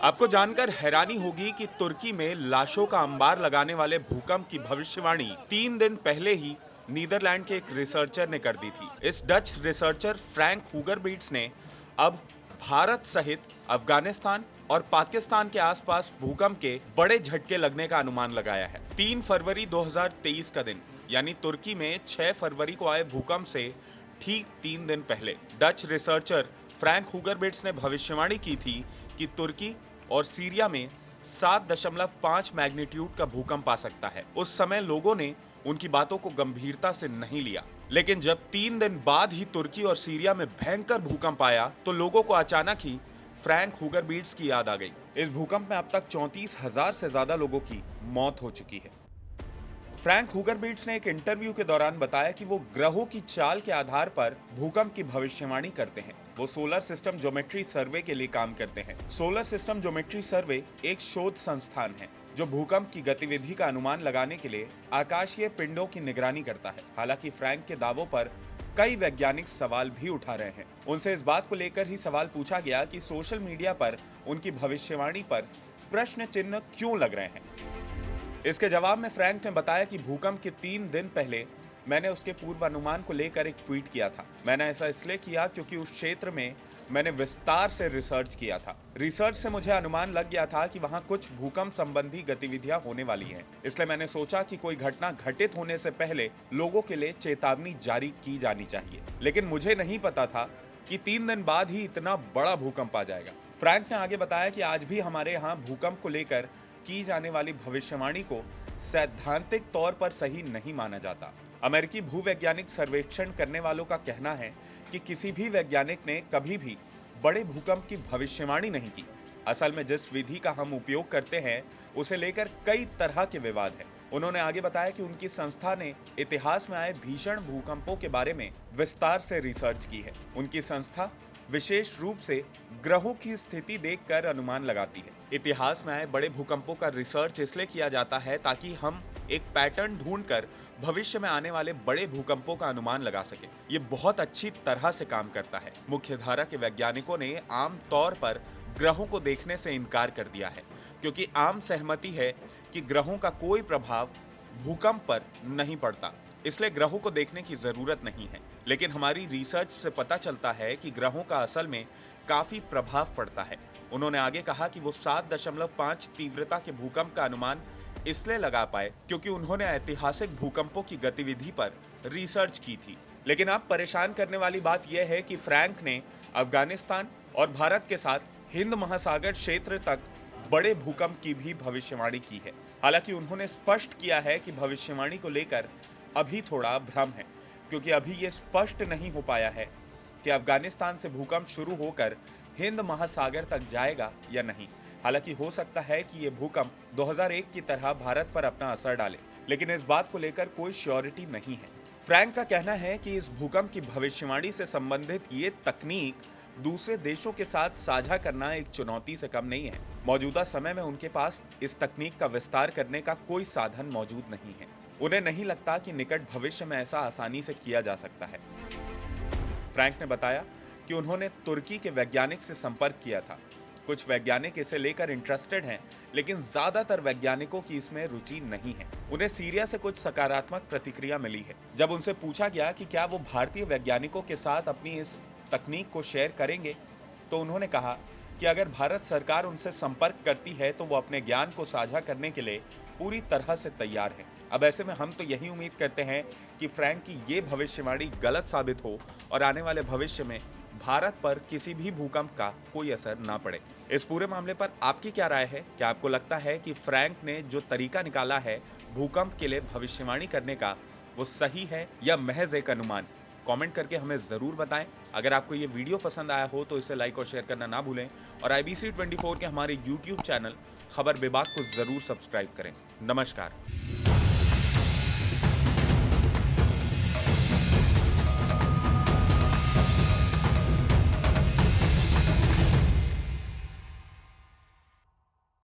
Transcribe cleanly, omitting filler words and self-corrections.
आपको जानकर हैरानी होगी कि तुर्की में लाशों का अंबार लगाने वाले भूकंप की भविष्यवाणी 3 दिन पहले ही नीदरलैंड के एक रिसर्चर ने कर दी थी। इस डच रिसर्चर फ्रैंक हुगरबीट्स ने अब भारत सहित अफगानिस्तान और पाकिस्तान के आसपास भूकंप के बड़े झटके लगने का अनुमान लगाया है। 3 फरवरी 2023 का दिन यानी तुर्की में 6 फरवरी को आए भूकंप से ठीक 3 दिन पहले डच रिसर्चर फ्रैंक हुगरबिट्स ने भविष्यवाणी की थी कि तुर्की और सीरिया में 7.5 मैग्नीट्यूड का भूकंप आ सकता है। उस समय लोगों ने उनकी बातों को गंभीरता से नहीं लिया, लेकिन जब 3 दिन बाद ही तुर्की और सीरिया में भयंकर भूकंप आया तो लोगों को अचानक ही फ्रैंक हुगरबीट्स की याद आ गई। इस भूकंप में अब तक 34,000 से ज्यादा लोगों की मौत हो चुकी है। फ्रैंक हुगरबीट्स ने एक इंटरव्यू के दौरान बताया कि वो ग्रहों की चाल के आधार पर भूकंप की भविष्यवाणी करते हैं। वो सोलर सिस्टम ज्योमेट्री सर्वे के लिए काम करते हैं। सोलर सिस्टम ज्योमेट्री सर्वे एक शोध संस्थान है जो भूकंप की गतिविधि का अनुमान लगाने के लिए आकाशीय पिंडों की निगरानी करता है। हालांकि फ्रैंक के दावों पर कई वैज्ञानिक सवाल भी उठा रहे हैं। उनसे इस बात को लेकर ही सवाल पूछा गया कि सोशल मीडिया पर उनकी भविष्यवाणी पर प्रश्न चिन्ह क्यों लग रहे हैं। इसके जवाब में फ्रैंक ने बताया कि भूकंप के 3 दिन पहले मैंने उसके पूर्वानुमान को लेकर एक ट्वीट किया था। मैंने ऐसा इसलिए किया क्योंकि उस क्षेत्र में मैंने विस्तार से रिसर्च किया था। रिसर्च से मुझे अनुमान लग गया था कि वहां कुछ भूकंप संबंधी गतिविधियां होने वाली हैं। इसलिए मैंने सोचा कि कोई घटना घटित होने से पहले लोगों के लिए चेतावनी जारी की जानी चाहिए। लेकिन मुझे नहीं पता था कि 3 दिन बाद ही इतना बड़ा भूकंप आ जाएगा। फ्रैंक ने आगे बताया कि आज भी हमारे यहाँ भूकंप को लेकर की जाने वाली भविष्यवाणी को सैद्धांतिक तौर पर सही नहीं माना जाता। अमेरिकी भूवैज्ञानिक सर्वेक्षण करने वालों का कहना है कि किसी भी वैज्ञानिक ने कभी भी बड़े भूकंप की भविष्यवाणी नहीं की। असल में जिस विधि का हम उपयोग करते हैं उसे लेकर कई तरह के विवाद हैं। उन्होंने आगे बताया कि उनकी संस्था ने इतिहास में आए भीषण भूकंपों के बारे में विस्तार से रिसर्च की है। उनकी संस्था विशेष रूप से ग्रहों की स्थिति देखकर अनुमान लगाती है। इतिहास में आए बड़े भूकंपों का रिसर्च इसलिए किया जाता है ताकि हम एक पैटर्न ढूंढकर भविष्य में आने वाले बड़े भूकंपों का अनुमान लगा सके। ये बहुत अच्छी तरह से काम करता है। मुख्यधारा के वैज्ञानिकों ने आम तौर पर ग्रहों को देखने से इनकार कर दिया है क्योंकि आम सहमति है कि ग्रहों का कोई प्रभाव भूकंप पर नहीं पड़ता, इसलिए ग्रहों को देखने की जरूरत नहीं है। लेकिन हमारी रिसर्च से पता चलता है कि ग्रहों का असल में काफी प्रभाव पड़ता है। उन्होंने आगे कहा कि वो 7.5 तीव्रता के भूकंप का अनुमान इसलिए लगा पाए क्योंकि उन्होंने ऐतिहासिक भूकंपों की गतिविधि पर रिसर्च की थी। लेकिन अब परेशान करने वाली बात यह है कि फ्रैंक ने अफगानिस्तान और भारत के साथ हिंद महासागर क्षेत्र तक बड़े भूकंप की भी भविष्यवाणी की है। हालांकि उन्होंने स्पष्ट किया है कि भविष्यवाणी को लेकर अभी थोड़ा भ्रम है क्योंकि अभी ये स्पष्ट नहीं हो पाया है कि अफगानिस्तान से भूकंप शुरू होकर हिंद महासागर तक जाएगा या नहीं। हालांकि हो सकता है कि ये भूकंप 2001 की तरह भारत पर अपना असर डाले, लेकिन इस बात को लेकर कोई श्योरिटी नहीं है। फ्रैंक का कहना है कि इस भूकंप की भविष्यवाणी से संबंधित ये तकनीक दूसरे देशों के साथ साझा करना एक चुनौती से कम नहीं है। मौजूदा समय में उनके पास इस तकनीक का विस्तार करने का कोई साधन मौजूद नहीं है। उन्हें नहीं लगता कि निकट भविष्य में ऐसा आसानी से किया जा सकता है। फ्रैंक ने बताया कि उन्होंने तुर्की के वैज्ञानिक से संपर्क किया था। कुछ वैज्ञानिक इसे लेकर इंटरेस्टेड हैं, लेकिन ज्यादातर वैज्ञानिकों की इसमें रुचि नहीं है। उन्हें सीरिया से कुछ सकारात्मक प्रतिक्रिया मिली है। जब उनसे पूछा गया कि क्या वो भारतीय वैज्ञानिकों के साथ अपनी इस तकनीक को शेयर करेंगे तो उन्होंने कहा कि अगर भारत सरकार उनसे संपर्क करती है तो वो अपने ज्ञान को साझा करने के लिए पूरी तरह से तैयार है। अब ऐसे में हम तो यही उम्मीद करते हैं कि फ्रैंक की ये भविष्यवाणी गलत साबित हो और आने वाले भविष्य में भारत पर किसी भी भूकंप का कोई असर ना पड़े। इस पूरे मामले पर आपकी क्या राय है? क्या आपको लगता है कि फ्रैंक ने जो तरीका निकाला है भूकंप के लिए भविष्यवाणी करने का वो सही है या महज एक अनुमान? कमेंट करके हमें ज़रूर बताएं। अगर आपको ये वीडियो पसंद आया हो तो इसे लाइक और शेयर करना ना भूलें और IBC 24 के हमारे YouTube चैनल खबर विभाग को ज़रूर सब्सक्राइब करें। नमस्कार।